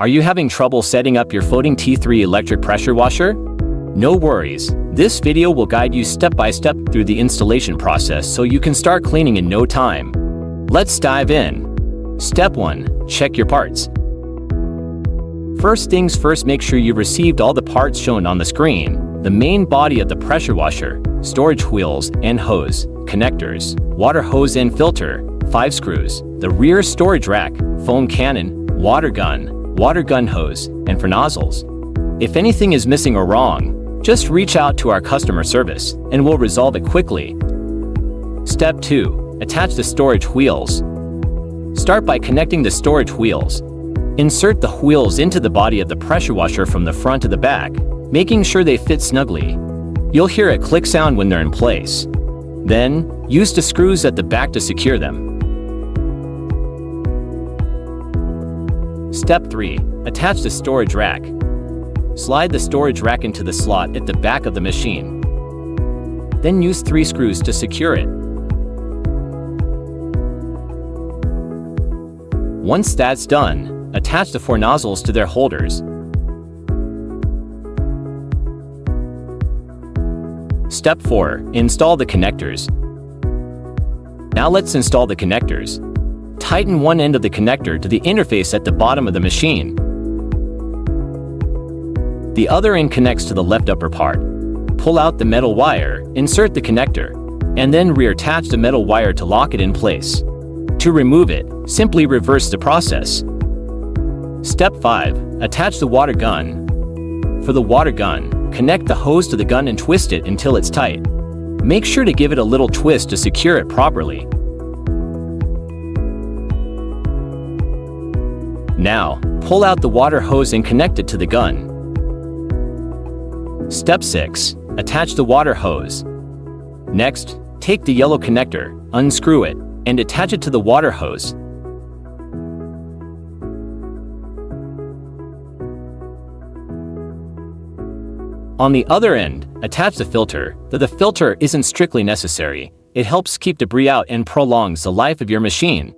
Are you having trouble setting up your Foting T3 electric pressure washer? No worries, this video will guide you step by step through the installation process so you can start cleaning in no time. Let's dive in. Step 1. Check your parts. First things first, make sure you received all the parts shown on the screen: the main body of the pressure washer, storage wheels and hose, connectors, water hose and filter, 5 screws, the rear storage rack, foam cannon, water gun hose, and for nozzles. If anything is missing or wrong, just reach out to our customer service and we'll resolve it quickly. Step 2. Attach the storage wheels. Start by connecting the storage wheels. Insert the wheels into the body of the pressure washer from the front to the back, making sure they fit snugly. You'll hear a click sound when they're in place. Then, use the screws at the back to secure them. Step 3. Attach the storage rack. Slide the storage rack into the slot at the back of the machine. Then use 3 screws to secure it. Once that's done, attach the 4 nozzles to their holders. Step 4. Install the connectors. Now let's install the connectors. Tighten one end of the connector to the interface at the bottom of the machine. The other end connects to the left upper part. Pull out the metal wire, insert the connector, and then reattach the metal wire to lock it in place. To remove it, simply reverse the process. Step 5. Attach the water gun. For the water gun, connect the hose to the gun and twist it until it's tight. Make sure to give it a little twist to secure it properly. Now, pull out the water hose and connect it to the gun. Step 6. Attach the water hose. Next, take the yellow connector, unscrew it, and attach it to the water hose. On the other end, attach the filter, though the filter isn't strictly necessary. It helps keep debris out and prolongs the life of your machine.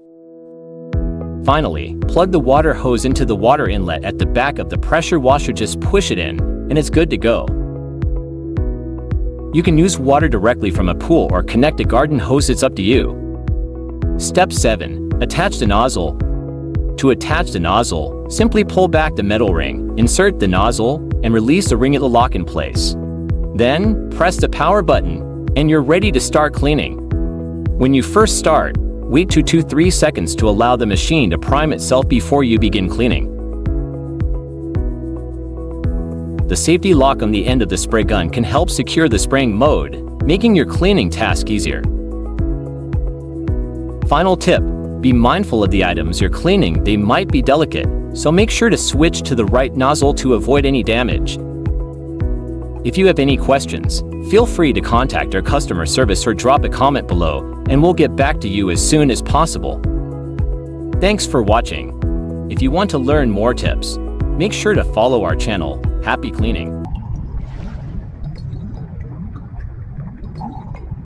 Finally, plug the water hose into the water inlet at the back of the pressure washer. Just push it in, and it's good to go. You can use water directly from a pool or connect a garden hose, it's up to you. Step 7. Attach the nozzle. To attach the nozzle, simply pull back the metal ring, insert the nozzle, and release the ring. It will lock in place. Then, press the power button, and you're ready to start cleaning. When you first start, wait 2 to 3 seconds to allow the machine to prime itself before you begin cleaning. The safety lock on the end of the spray gun can help secure the spraying mode, making your cleaning task easier. Final tip: be mindful of the items you're cleaning. They might be delicate, so make sure to switch to the right nozzle to avoid any damage. If you have any questions, feel free to contact our customer service or drop a comment below, and we'll get back to you as soon as possible. Thanks for watching. If you want to learn more tips, make sure to follow our channel. Happy cleaning!